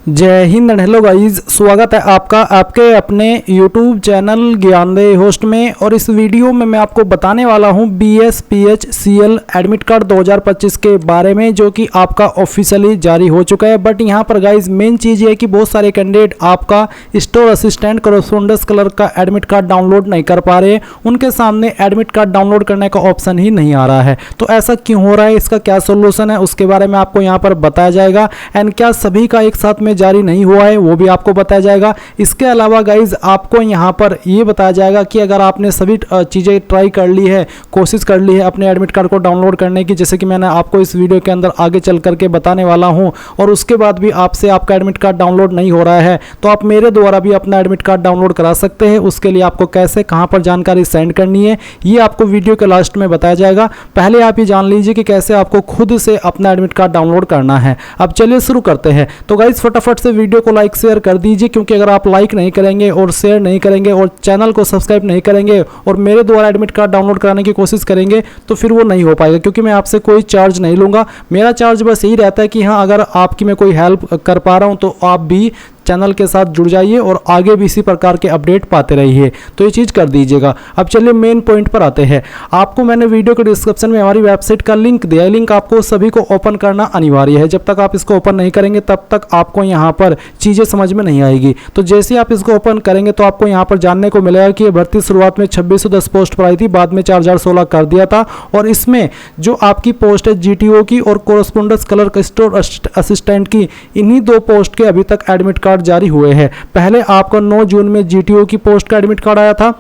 जय Hind and hello guys, स्वागत है आपका आपके अपने YouTube चैनल ज्ञानदेह होस्ट में। और इस वीडियो में मैं आपको बताने वाला हूं BSPHCL एडमिट कार्ड 2025 के बारे में, जो कि आपका ऑफिशियली जारी हो चुका है। बट यहां पर गाइस मेन चीज़ ये है कि बहुत सारे कैंडिडेट आपका स्टोर असिस्टेंट कॉरेस्पोंडेंस क्लर्क का एडमिट कार्ड डाउनलोड नहीं कर पा रहे, उनके सामने एडमिट कार्ड डाउनलोड करने का ऑप्शन ही नहीं आ रहा है। तो ऐसा क्यों हो रहा है, इसका क्या सोल्यूशन है, उसके बारे में आपको यहाँ पर बताया जाएगा। एंड क्या सभी का एक साथ में जारी नहीं हुआ है, वो भी आपको बताया जाएगा। इसके अलावा गाइज आपको यहाँ पर ये बताया जाएगा कि अगर आपने सभी चीज़ें ट्राई कर ली है, कोशिश कर ली है अपने एडमिट कार्ड को डाउनलोड करने की, जैसे कि मैंने आपको इस वीडियो के अंदर आगे चल करके बताने वाला हूँ, और उसके बाद भी आपसे आपका एडमिट कार्ड डाउनलोड नहीं हो रहा है, तो आप मेरे द्वारा भी अपना एडमिट कार्ड डाउनलोड करा सकते हैं। उसके लिए आपको कैसे, कहाँ पर जानकारी सेंड करनी है, ये आपको वीडियो के लास्ट में बताया जाएगा। पहले आप ये जान लीजिए कि कैसे आपको खुद से अपना एडमिट कार्ड डाउनलोड करना है। अब चलिए शुरू करते हैं। तो गाइज फटाफट से वीडियो को लाइक शेयर कर दीजिए, क्योंकि अगर आप लाइक नहीं करेंगे और शेयर नहीं करेंगे और चैनल को सब्सक्राइब नहीं करेंगे और मेरे द्वारा एडमिट कार्ड डाउनलोड कराने की कोशिश करेंगे तो फिर वो नहीं हो पाएगा, क्योंकि मैं आपसे कोई चार्ज नहीं लूँगा। मेरा चार्ज बस यही रहता है कि हाँ, अगर आपकी मैं कोई हेल्प कर पा रहा हूँ तो आप भी चैनल के साथ जुड़ जाइए और आगे भी इसी प्रकार के अपडेट पाते रहिए। तो ये चीज़ कर दीजिएगा। अब चलिए मेन पॉइंट पर आते हैं। आपको मैंने वीडियो के डिस्क्रिप्शन में हमारी वेबसाइट का लिंक दिया है। लिंक आपको सभी को ओपन करना अनिवार्य है। जब तक आप इसको ओपन नहीं करेंगे तब तक आपको यहाँ पर चीज़ें समझ में नहीं आएगी। तो जैसे आप इसको ओपन करेंगे तो आपको यहाँ पर जानने को मिलेगा कि ये भर्ती शुरुआत में 2610 पोस्ट पर आई थी, बाद में 4016 कर दिया था। और इसमें जो आपकी पोस्ट है GTO की और कोरेस्पोंडेंस क्लर्क स्टोर असिस्टेंट की, इन्हीं दो पोस्ट के अभी तक एडमिट कार्ड जारी हुए हैं। पहले आपका 9 जून में GTO की पोस्ट का एडमिट कार्ड आया था,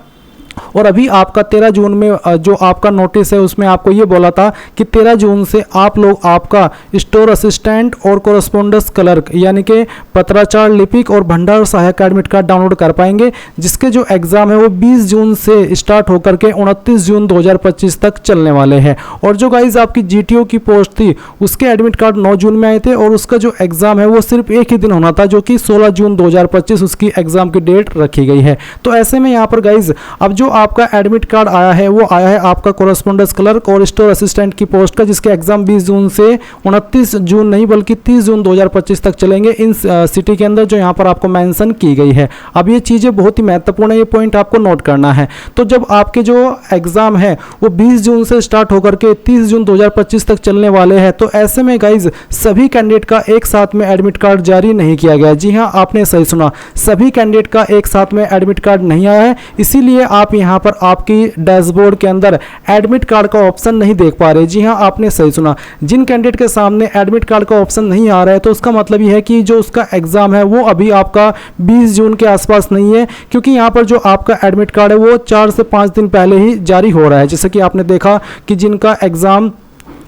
और अभी आपका 13 जून में जो आपका नोटिस है उसमें आपको ये बोला था कि 13 जून से आप लोग आपका स्टोर असिस्टेंट और कोरेस्पोंडेंस क्लर्क यानी कि पत्राचार लिपिक और भंडार सहायक का एडमिट कार्ड डाउनलोड कर पाएंगे, जिसके जो एग्जाम है वो 20 जून से स्टार्ट होकर के 29 जून 2025 तक चलने वाले हैं। और जो गाइज आपकी GTO की पोस्ट थी उसके एडमिट कार्ड 9 जून में आए थे, और उसका जो एग्जाम है वो सिर्फ एक ही दिन होना था, जो कि 16 जून 2025 उसकी एग्जाम की डेट रखी गई है। तो ऐसे में यहाँ पर गाइज अब जो आपका एडमिट कार्ड आया है वो आया है आपका कोरेस्पोंडेंस क्लर्क और स्टोर असिस्टेंट की पोस्ट का, जिसके एग्जाम 20 जून से 29 जून नहीं बल्कि 30 जून 2025 तक चलेंगे इन सिटी के अंदर, जो यहाँ पर आपको मेंशन की गई है। अब ये चीज़ें बहुत ही महत्वपूर्ण है, ये पॉइंट आपको नोट करना है। तो जब आपके जो एग्जाम है वो 20 जून से स्टार्ट होकर के 30 जून 2025 तक चलने वाले हैं, तो ऐसे में गाइज सभी कैंडिडेट का एक साथ में एडमिट कार्ड जारी नहीं किया गया। जी हाँ, आपने सही सुना, सभी कैंडिडेट का एक साथ में एडमिट कार्ड नहीं आया है। इसीलिए आप यहाँ पर आपकी डैशबोर्ड के अंदर एडमिट कार्ड का ऑप्शन नहीं देख पा रहे। जी हाँ, आपने सही सुना, जिन कैंडिडेट के सामने एडमिट कार्ड का ऑप्शन नहीं आ रहा है तो उसका मतलब ये है कि जो उसका एग्जाम है वो अभी आपका 20 जून के आसपास नहीं है, क्योंकि यहाँ पर जो आपका एडमिट कार्ड है वो 4 से 5 दिन पहले ही जारी हो रहा है। जैसे कि आपने देखा कि जिनका एग्जाम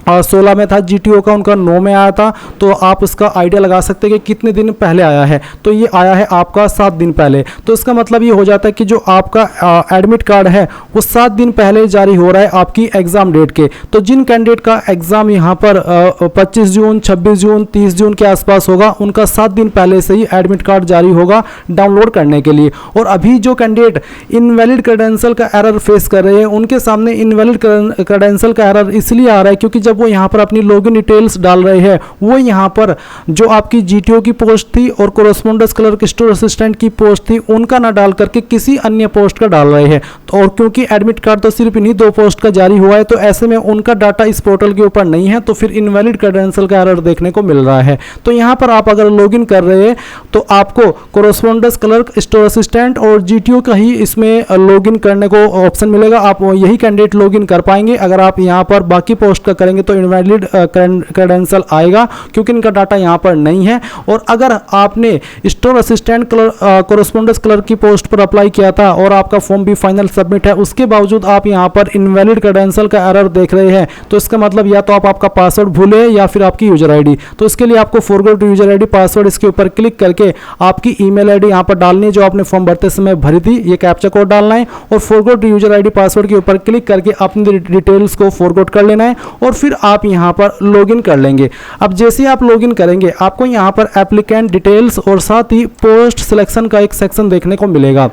16 में था GTO का, उनका 9 में आया था, तो आप उसका आइडिया लगा सकते हैं कि कितने दिन पहले आया है। तो ये आया है आपका 7 दिन पहले। तो इसका मतलब ये हो जाता है कि जो आपका एडमिट कार्ड है वो 7 दिन पहले जारी हो रहा है आपकी एग्ज़ाम डेट के। तो जिन कैंडिडेट का एग्ज़ाम यहाँ पर 25 जून, 26 जून, 30 जून के आसपास होगा, उनका 7 दिन पहले से ही एडमिट कार्ड जारी होगा डाउनलोड करने के लिए। और अभी जो कैंडिडेट इनवैलिड क्रेडेंशियल का एरर फेस कर रहे हैं, उनके सामने इनवैलिड क्रेडेंशियल का एरर इसलिए आ रहा है क्योंकि वो यहाँ पर अपनी लॉगिन डिटेल्स डाल रहे हैं, वो यहाँ पर जो आपकी GTO की पोस्ट थी और कोरेस्पोंडेंस क्लर्क स्टोर असिस्टेंट की पोस्ट थी उनका ना डाल करके किसी अन्य पोस्ट का डाल रहे हैं। तो और क्योंकि एडमिट कार्ड तो सिर्फ इन्हीं 2 पोस्ट का जारी हुआ है, तो ऐसे में उनका डाटा इस पोर्टल के ऊपर नहीं है, तो फिर इनवैलिड क्रेडेंशियल का एरर देखने को मिल रहा है। तो यहाँ पर आप अगर लॉगिन कर रहे हैं तो आपको कोरेस्पोंडेंस क्लर्क स्टोर असिस्टेंट और GTO का ही इसमें लॉगिन करने को ऑप्शन मिलेगा। आप यही कैंडिडेट लॉगिन कर पाएंगे। अगर आप यहाँ पर बाकी पोस्ट का करेंगे तो इनवैलिड क्रेडेंशियल आएगा, क्योंकि इनका डाटा यहाँ पर नहीं है। और अगर आपने स्टोर असिस्टेंट कोरेस्पोंडेंस क्लर्क की पोस्ट पर अप्लाई किया था और आपका फॉर्म भी फाइनल सबमिट है, उसके बावजूद आप यहाँ पर इनवैलिड क्रेडेंशियल का एरर देख रहे हैं, तो इसका मतलब या तो आप आपका पासवर्ड भूले या फिर आपकी यूजर आईडी। तो इसके लिए आपको फॉरगॉट यूजर आईडी पासवर्ड इसके ऊपर क्लिक करके आपकी ईमेल आईडी यहाँ पर डालनी है जो आपने फॉर्म भरते समय भरी थी, ये कैप्चा कोड डालना है, और फॉरगॉट यूजर आईडी पासवर्ड के ऊपर क्लिक करके अपनी डिटेल्स को फॉरगॉट कर लेना है, और फिर आप यहाँ पर लॉगिन कर लेंगे। अब जैसे आप लॉगिन करेंगे आपको यहाँ पर एप्लीकेंट डिटेल्स और साथ ही पोस्ट सिलेक्शन का एक सेक्शन देखने को मिलेगा।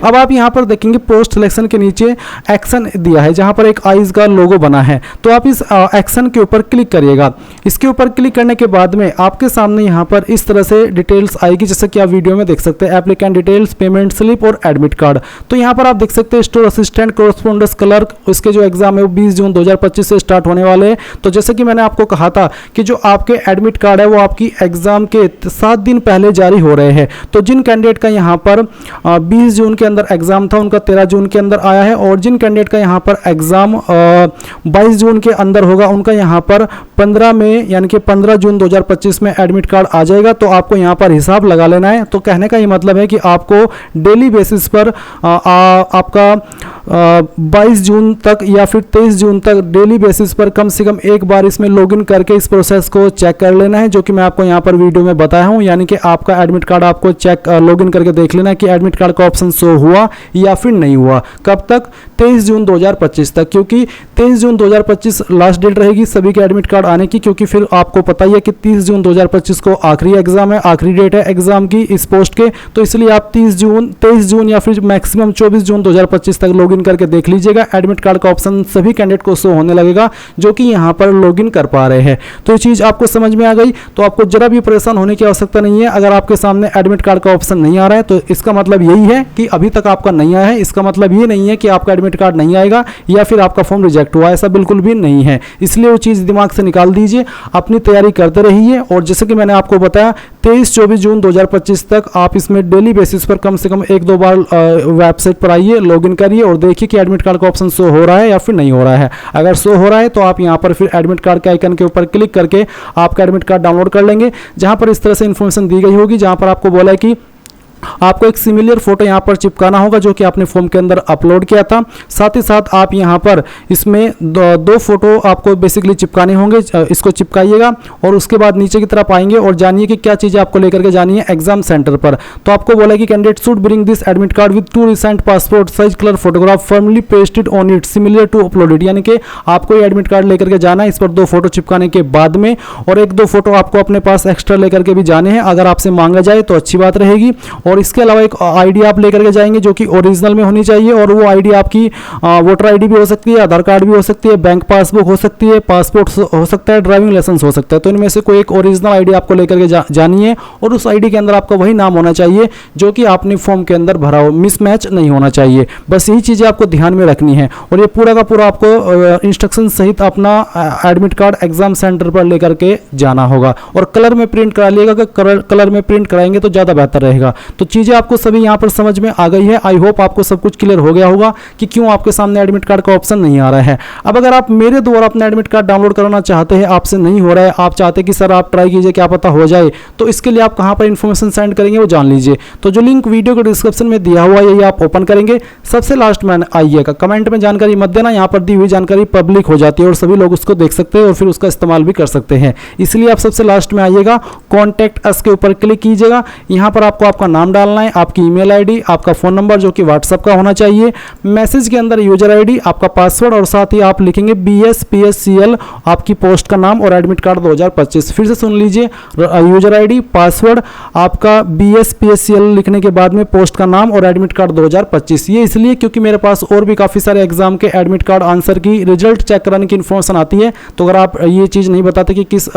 अब आप यहाँ पर देखेंगे पोस्ट सिलेक्शन के नीचे एक्शन दिया है, जहाँ पर एक आइज का लोगो बना है। तो आप इस एक्शन के ऊपर क्लिक करिएगा। इसके ऊपर क्लिक करने के बाद में आपके सामने यहाँ पर इस तरह से डिटेल्स आएगी, जैसे कि आप वीडियो में देख सकते हैं, एप्लीकेंट डिटेल्स, पेमेंट स्लिप और एडमिट कार्ड। तो यहाँ पर आप देख सकते हैं स्टोर असिस्टेंट, कोरस्पोंडेंस क्लर्क, इसके जो एग्जाम है वो 20 जून 2025 से स्टार्ट होने वाले हैं। तो जैसे कि मैंने आपको कहा था कि जो आपके एडमिट कार्ड है वो आपकी एग्जाम के 7 दिन पहले जारी हो रहे हैं। तो जिन कैंडिडेट का यहाँ पर 20 जून के अंदर एग्जाम था उनका 13 जून के अंदर आया है, और जिन कैंडिडेट का यहाँ पर एग्जाम 22 जून के अंदर होगा उनका यहाँ पर 15 में यानी कि 15 जून 2025 में एडमिट कार्ड आ जाएगा। तो आपको यहाँ पर हिसाब लगा लेना है। तो कहने का ये मतलब है कि आपको डेली बेसिस पर आपका 22 जून तक या फिर 23 जून तक डेली बेसिस पर कम से कम एक बार इसमें लॉगिन करके इस प्रोसेस को चेक कर लेना है, जो कि मैं आपको यहाँ पर वीडियो में बताया हूँ। यानी कि आपका एडमिट कार्ड आपको चेक लॉगिन करके देख लेना है कि एडमिट कार्ड का ऑप्शन शो हुआ या फिर नहीं हुआ। कब तक? 23 जून 2025 तक, क्योंकि 23 जून 2025 लास्ट डेट रहेगी सभी के एडमिट कार्ड आने की, क्योंकि फिर आपको पता ही है कि 30 जून 2025 को आखिरी एग्जाम है, आखिरी डेट है एग्जाम की इस पोस्ट के। तो इसलिए आप 23 जून या फिर मैक्सिमम 24 जून 2025 तक लॉगिन करके देख लीजिएगा। एडमिट कार्ड का ऑप्शन सभी कैंडिडेट को शो होने लगेगा जो कि यहाँ पर लॉगिन कर पा रहे हैं। तो ये चीज़ आपको समझ में आ गई। तो आपको जरा भी परेशान होने की आवश्यकता नहीं है। अगर आपके सामने एडमिट कार्ड का ऑप्शन नहीं आ रहा है तो इसका मतलब यही है कि अभी तक आपका नहीं आया है। इसका मतलब ये नहीं है कि आपका एडमिट कार्ड नहीं आएगा या फिर आपका फॉर्म रिजेक्ट हुआ, ऐसा बिल्कुल भी नहीं है। इसलिए वो चीज़ दिमाग से निकाल दीजिए, अपनी तैयारी करते रहिए। और जैसे कि मैंने आपको बताया 23-24 जून 2025 तक आप इसमें डेली बेसिस पर कम से कम 1-2 बार वेबसाइट पर आइए, लॉगिन करिए और देखिए कि एडमिट कार्ड का ऑप्शन शो हो रहा है या फिर नहीं हो रहा है। अगर शो हो रहा है तो आप यहाँ पर फिर एडमिट कार्ड के आइकन के ऊपर क्लिक करके आपका एडमिट कार्ड डाउनलोड कर लेंगे, जहाँ पर इस तरह से इन्फॉर्मेशन दी गई होगी, जहाँ पर आपको बोला है कि आपको एक सिमिलर फोटो यहाँ पर चिपकाना होगा जो कि आपने फॉर्म के अंदर अपलोड किया था। साथ ही साथ आप यहाँ पर इसमें दो फोटो आपको बेसिकली चिपकाने होंगे, इसको चिपकाइएगा और उसके बाद नीचे की तरफ आएंगे और जानिए कि क्या चीज़ें आपको लेकर के जानी है एग्जाम सेंटर पर। तो आपको बोला कि candidate should bring this admit card with 2 recent passport size colour photograph firmly pasted on it similar to uploaded, यानी कि आपको ये एडमिट कार्ड लेकर के जाना है, इस पर 2 फोटो चिपकाने के बाद में, और 1-2 फोटो आपको अपने पास एक्स्ट्रा लेकर के भी जाने हैं। अगर आपसे मांगा जाए तो अच्छी बात रहेगी। और इसके अलावा एक आईडी आप लेकर के जाएंगे जो कि ओरिजिनल में होनी चाहिए, और वो आईडी आपकी वोटर आईडी भी हो सकती है, आधार कार्ड भी हो सकती है, बैंक पासबुक हो सकती है, पासपोर्ट हो सकता है, ड्राइविंग लाइसेंस हो सकता है। तो इनमें से कोई एक ओरिजिनल आईडी आपको लेकर के जानी है, और उस आईडी के अंदर आपका वही नाम होना चाहिए जो कि आपने फॉर्म के अंदर भरा हो, मिसमैच नहीं होना चाहिए। बस यही चीज़ें आपको ध्यान में रखनी है। और ये पूरा का पूरा आपको इंस्ट्रक्शन सहित अपना एडमिट कार्ड एग्जाम सेंटर पर लेकर के जाना होगा, और कलर में प्रिंट करा लिएगा। कलर में प्रिंट कराएंगे तो ज़्यादा बेहतर रहेगा। तो चीज़ें आपको सभी यहाँ पर समझ में आ गई है। आई होप आपको सब कुछ क्लियर हो गया होगा कि क्यों आपके सामने एडमिट कार्ड का ऑप्शन नहीं आ रहा है। अब अगर आप मेरे द्वारा अपना एडमिट कार्ड डाउनलोड कराना चाहते हैं, आपसे नहीं हो रहा है, आप चाहते हैं कि सर आप ट्राई कीजिए, क्या पता हो जाए, तो इसके लिए आप कहाँ पर इन्फॉर्मेशन सेंड करेंगे वो जान लीजिए। तो जो लिंक वीडियो के डिस्क्रिप्शन में दिया हुआ है यही आप ओपन करेंगे, सबसे लास्ट में आइएगा। कमेंट में जानकारी मत देना, यहाँ पर दी हुई जानकारी पब्लिक हो जाती है और सभी लोग उसको देख सकते हैं और फिर उसका इस्तेमाल भी कर सकते हैं। इसलिए आप सबसे लास्ट में आइएगा, कॉन्टैक्ट अस के ऊपर क्लिक कीजिएगा। यहाँ पर आपको आपका नाम डालना है, आपकी ईमेल आईडी, आपका फ़ोन नंबर जो कि व्हाट्सएप का होना चाहिए, मैसेज के अंदर यूजर आईडी, आपका पासवर्ड, और साथ ही आप लिखेंगे BSPSCL, आपकी पोस्ट का नाम और एडमिट कार्ड 2025। फिर से सुन लीजिए, यूजर आईडी, पासवर्ड, आपका BSPSCL लिखने के बाद में पोस्ट का नाम और एडमिट कार्ड 2025। ये इसलिए क्योंकि मेरे पास और भी काफ़ी सारे एग्जाम के एडमिट कार्ड आंसर की रिजल्ट चेक कराने की इन्फॉर्मेशन आती है। तो अगर आप ये चीज़ नहीं बताते कि किस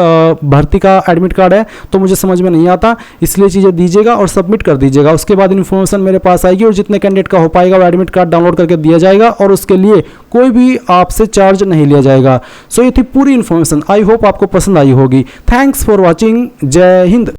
भर्ती का एडमिट कार्ड है तो मुझे समझ में नहीं आता, इसलिए चीज़ें दीजिएगा और सबमिट कर दीजिएगा। उसके बाद इन्फॉर्मेशन मेरे पास आएगी और जितने कैंडिडेट का हो पाएगा वो एडमिट कार्ड डाउनलोड करके दिया जाएगा और उसके लिए कोई भी आपसे चार्ज नहीं लिया जाएगा। सो ये थी पूरी इन्फॉर्मेशन। आई होप आपको पसंद आई होगी। Thanks for watching. जय हिंद।